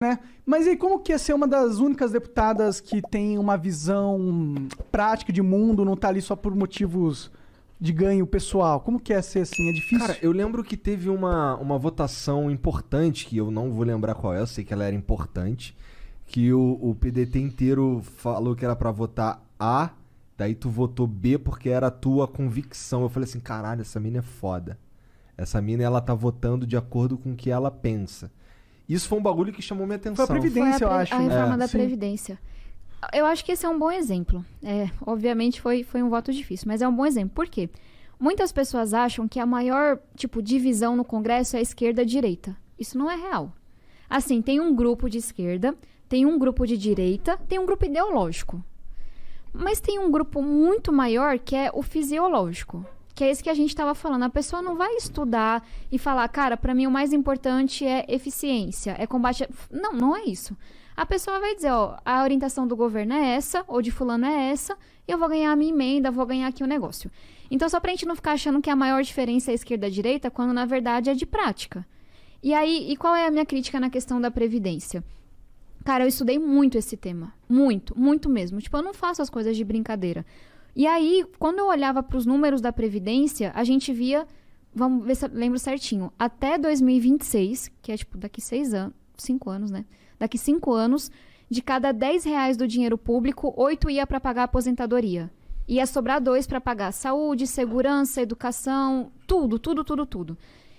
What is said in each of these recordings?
né? Mas e como que é ser uma das únicas deputadas que tem uma visão prática de mundo, não tá ali só por motivos de ganho pessoal? Como que é ser assim? É difícil? Cara, eu lembro que teve uma votação importante, que eu não vou lembrar qual é, eu sei que ela era importante, que o PDT inteiro falou que era pra votar A, daí tu votou B porque era a tua convicção. Eu falei assim, caralho, essa mina é foda. Essa mina, ela tá votando de acordo com o que ela pensa. Isso foi um bagulho que chamou minha atenção. Foi a Previdência, eu acho. A reforma da Sim. Previdência. Eu acho que esse é um bom exemplo. Obviamente foi um voto difícil, mas é um bom exemplo. Por quê? Muitas pessoas acham que a maior, divisão no Congresso é a esquerda e a direita. Isso não é real. Assim, tem um grupo de esquerda, tem um grupo de direita, tem um grupo ideológico. Mas tem um grupo muito maior que é o fisiológico. Que é esse que a gente estava falando. A pessoa não vai estudar e falar, cara, para mim o mais importante é eficiência, é combate... Não, não é isso. A pessoa vai dizer, ó, a orientação do governo é essa, ou de fulano é essa, e eu vou ganhar a minha emenda, vou ganhar aqui o negócio. Então, só pra gente não ficar achando que a maior diferença é a esquerda e a direita, quando na verdade é de prática. E aí, qual é a minha crítica na questão da Previdência? Cara, eu estudei muito esse tema. Muito, muito mesmo. Eu não faço as coisas de brincadeira. E aí, quando eu olhava para os números da Previdência, a gente via, vamos ver se eu lembro certinho, até 2026, que é daqui 5 anos, né? Daqui 5 anos, de cada R$10 do dinheiro público, 8 ia para pagar a aposentadoria. Ia sobrar 2 para pagar saúde, segurança, educação, tudo.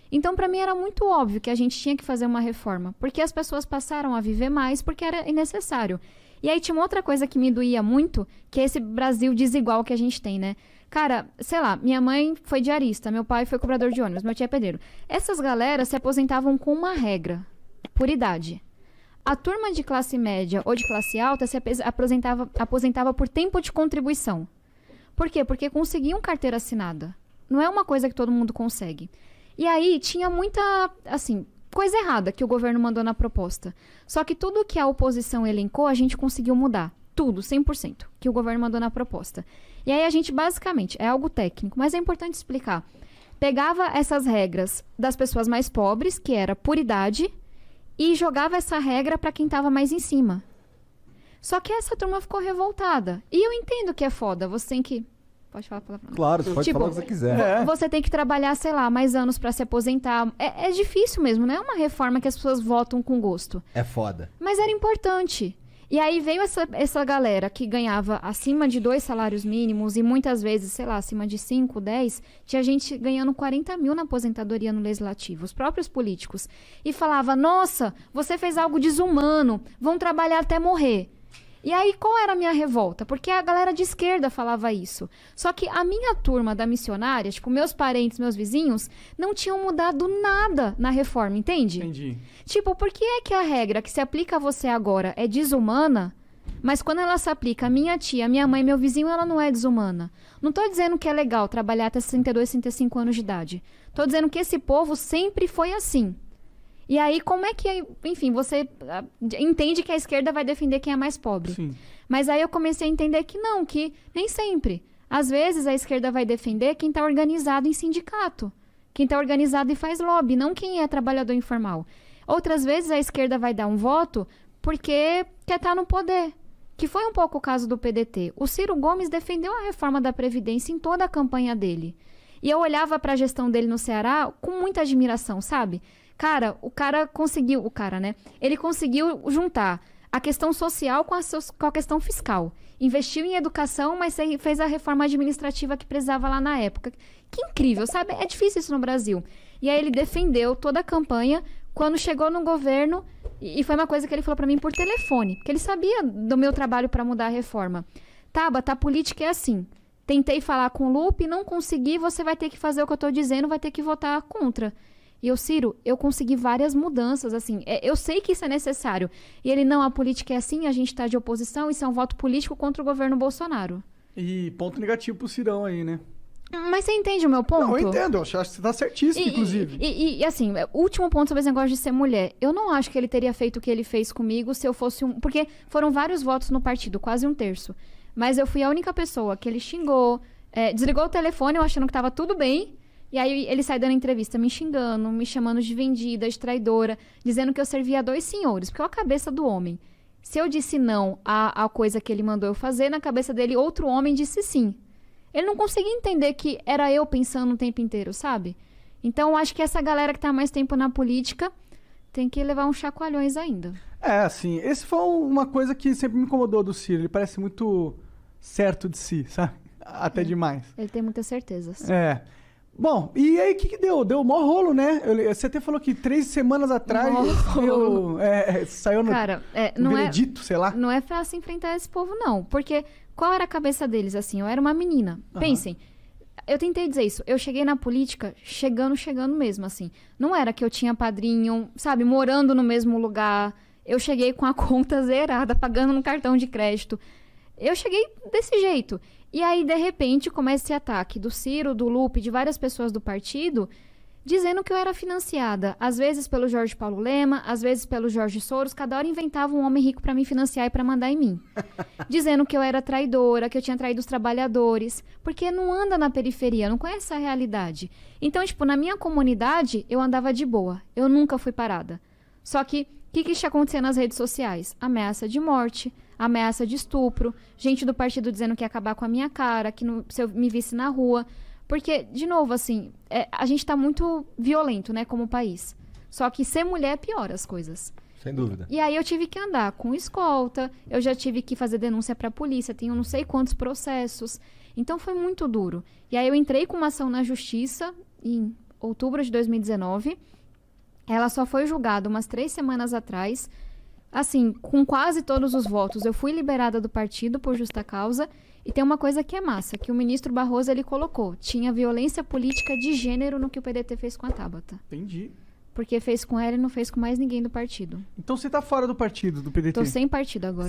Então, para mim, era muito óbvio que a gente tinha que fazer uma reforma, porque as pessoas passaram a viver mais porque era necessário. E aí tinha uma outra coisa que me doía muito, que é esse Brasil desigual que a gente tem, né? Cara, sei lá, minha mãe foi diarista, meu pai foi cobrador de ônibus, meu tio é pedreiro. Essas galeras se aposentavam com uma regra, por idade. A turma de classe média ou de classe alta se aposentava por tempo de contribuição. Por quê? Porque conseguiam carteira assinada. Não é uma coisa que todo mundo consegue. E aí tinha muita, coisa errada que o governo mandou na proposta. Só que tudo que a oposição elencou, a gente conseguiu mudar. Tudo, 100%, que o governo mandou na proposta. E aí a gente, basicamente, é algo técnico, mas é importante explicar. Pegava essas regras das pessoas mais pobres, que era por idade, e jogava essa regra para quem estava mais em cima. Só que essa turma ficou revoltada. E eu entendo que é foda, você tem que... Pode falar a palavra? Claro, você pode falar o que você quiser. Você tem que trabalhar, sei lá, mais anos pra se aposentar. É difícil mesmo, não é uma reforma que as pessoas votam com gosto. É foda. Mas era importante. E aí veio essa galera que ganhava acima de 2 salários mínimos e muitas vezes, sei lá, acima de 5, 10, tinha gente ganhando 40 mil na aposentadoria no legislativo, os próprios políticos. E falava, nossa, você fez algo desumano, vão trabalhar até morrer. E aí, qual era a minha revolta? Porque a galera de esquerda falava isso. Só que a minha turma da missionária, meus parentes, meus vizinhos, não tinham mudado nada na reforma, entende? Entendi. Por que é que a regra que se aplica a você agora é desumana, mas quando ela se aplica a minha tia, minha mãe, meu vizinho, ela não é desumana? Não tô dizendo que é legal trabalhar até 62, 65 anos de idade. Tô dizendo que esse povo sempre foi assim. E aí, como é que, enfim, você entende que a esquerda vai defender quem é mais pobre. Sim. Mas aí eu comecei a entender que não, que nem sempre. Às vezes a esquerda vai defender quem está organizado em sindicato, quem está organizado e faz lobby, não quem é trabalhador informal. Outras vezes a esquerda vai dar um voto porque quer estar no poder, que foi um pouco o caso do PDT. O Ciro Gomes defendeu a reforma da Previdência em toda a campanha dele. E eu olhava para a gestão dele no Ceará com muita admiração, sabe? Cara, ele conseguiu juntar a questão social com a questão fiscal. Investiu em educação, mas fez a reforma administrativa que precisava lá na época. Que incrível, sabe? É difícil isso no Brasil. E aí ele defendeu toda a campanha. Quando chegou no governo, e foi uma coisa que ele falou pra mim por telefone, porque ele sabia do meu trabalho para mudar a reforma. Tabata, a política é assim. Tentei falar com o Lupe, não consegui, você vai ter que fazer o que eu tô dizendo, vai ter que votar contra. E Ciro, eu consegui várias mudanças, eu sei que isso é necessário. E ele, não, a política é assim, a gente tá de oposição, isso é um voto político contra o governo Bolsonaro. E ponto negativo pro Cirão aí, né? Mas você entende o meu ponto? Não, eu entendo, eu acho que você tá certíssimo, inclusive. E último ponto sobre esse negócio de ser mulher. Eu não acho que ele teria feito o que ele fez comigo se eu fosse porque foram vários votos no partido, quase 1/3. Mas eu fui a única pessoa que ele xingou, desligou o telefone, eu achando que tava tudo bem. E aí ele sai dando entrevista me xingando, me chamando de vendida, de traidora, dizendo que eu servia a 2 senhores, porque é a cabeça do homem. Se eu disse não à coisa que ele mandou eu fazer, na cabeça dele outro homem disse sim. Ele não conseguia entender que era eu pensando o tempo inteiro, sabe? Então eu acho que essa galera que tá mais tempo na política tem que levar uns chacoalhões ainda. Assim, esse foi uma coisa que sempre me incomodou do Ciro. Ele parece muito certo de si, sabe? Até demais. Ele tem muitas certezas. Bom, e aí o que deu? Deu mó rolo, né? Você até falou que 3 semanas atrás saiu no, Cara, no não veredito, sei lá. Não é fácil enfrentar esse povo, não. Porque qual era a cabeça deles, assim? Eu era uma menina. Pensem, eu tentei dizer isso. Eu cheguei na política chegando mesmo, assim. Não era que eu tinha padrinho, sabe? Morando no mesmo lugar. Eu cheguei com a conta zerada, pagando no cartão de crédito. Eu cheguei desse jeito. E aí, de repente, começa esse ataque do Ciro, do Lupe, de várias pessoas do partido, dizendo que eu era financiada. Às vezes pelo Jorge Paulo Lema, às vezes pelo Jorge Soros. Cada hora inventava um homem rico pra me financiar e pra mandar em mim. Dizendo que eu era traidora, que eu tinha traído os trabalhadores. Porque não anda na periferia, não conhece a realidade. Então, tipo, na minha comunidade, eu andava de boa. Eu nunca fui parada. Só que, o que está acontecendo nas redes sociais? Ameaça de morte, ameaça de estupro, gente do partido dizendo que ia acabar com a minha cara, que se eu me visse na rua. Porque, de novo, assim, a gente tá muito violento, né, como país. Só que ser mulher piora as coisas. Sem dúvida. E aí eu tive que andar com escolta, eu já tive que fazer denúncia pra polícia, tenho não sei quantos processos. Então foi muito duro. E aí eu entrei com uma ação na justiça em outubro de 2019. Ela só foi julgada umas 3 semanas atrás. Assim, com quase todos os votos, eu fui liberada do partido por justa causa. E tem uma coisa que é massa, que o ministro Barroso, ele colocou. Tinha violência política de gênero no que o PDT fez com a Tabata. Entendi. Porque fez com ela e não fez com mais ninguém do partido. Então você tá fora do partido, do PDT? Tô sem partido agora.